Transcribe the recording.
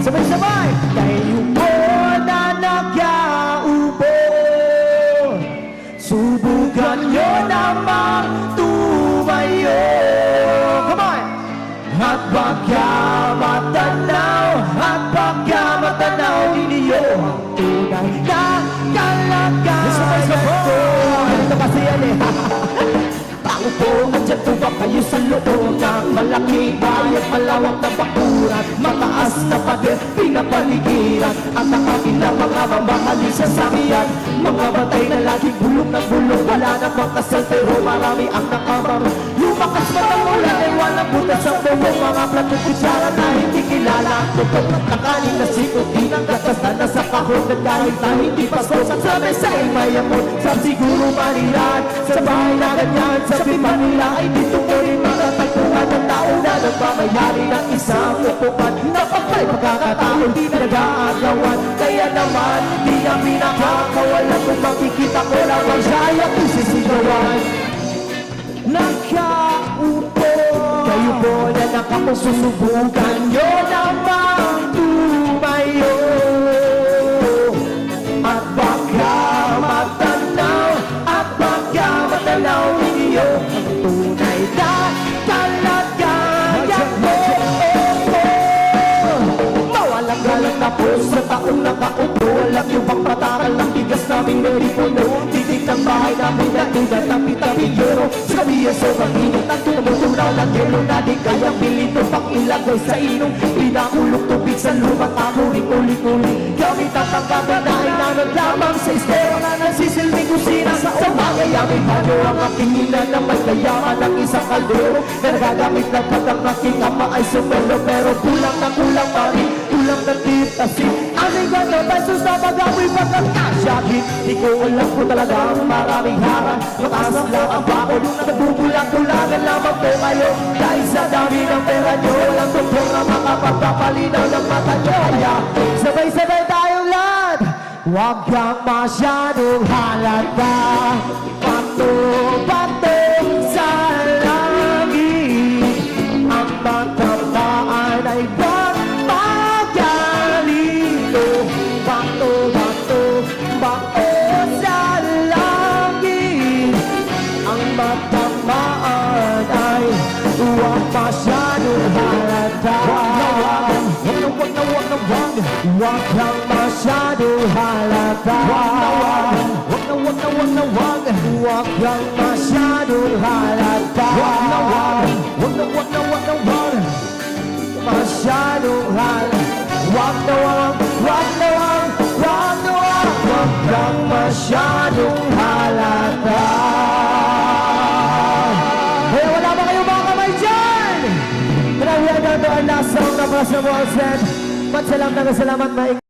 Sabay-sabay! Kayo po na nagyaupo, subukan nyo namang tumayo. Come on! At baka matanaw ninyo ang tunay na kalagayan. Sabay-sabay! Ito kasi yan eh. Tao po, andyan po ba kayo sa loob ng malaking bayan, malawak na bakuran, mataas na pader, pinapaligiran, at ang aking na mga mamahali sa sakyan, mga batay na laging bulong na bulong, wala namang kasal pero marami ang nakamaro. Lumakas man ang ulan ay walang butas ang bubong, mga plato kutsara na hindi kilala ang tubog, nakaling na sikot, di nang gatas na nasa kahon, na dahil na hindi pasko, sa mesa ay mayamon, sa siguro manilan, sa bahay na ganyan, sabi pa nila ay dito ko rin matatagpuan ng tao na nagmamayari ng isang upuan, napakay pagkakataon di nag-aagawan, kaya naman di ang pinakakawalan kung makikita ko lang ang siyaya kung sisigawan. Nakaupo kayo po na nakapasusubukan nyo namang tumayo, at baka matanaw ninyo ang tunay na kalagayan ko. Mawalang galang na po sa taong nakaupo, alam nyo bang patakal ng bigas naming naripuno, titig ng bahay namin na tulad ng pitapigero, sa kabiya sa pag-init at tumutulaw ng gelo na di kayang pilito pang ilagay sa inong pinakulong tubig sa lumang amuring uli-uli, gamit ang pagkata na ay nanod lamang sa estero na nagsisilbing kusina sa bagay aming halo ang aking ina na may kayaman ng isang kaldero na nagagamit na pag ang aking ama ay sumelo, pero kulang na kulang pa rin, kulang na titasin aming ganda besos na mag-amoy pagkakasyakin. Di ko alam ko talaga ang maraming harang, mataas lang ang bako nung nagbubulang-bulangan lamang po kayo, dahil sa dami ng pera nyo walang doktor na makapagpapalinaw ng mata nyo. Kaya sabay-sabay tayong lahat, huwag kang masyadong halata, pato-pato sa langit, ang matamaan ay pagpagalito, pato-pato sa langit, ang matamaan ay huwag masyadong halata. Huwag kang masyadong halata, huwag kang masyadong halata, masyadong halata, huwag kang masyadong halata. Hey, wala ba kayo mga kamay dyan? Maraming ang our last song na para sa Walsen. Salamat.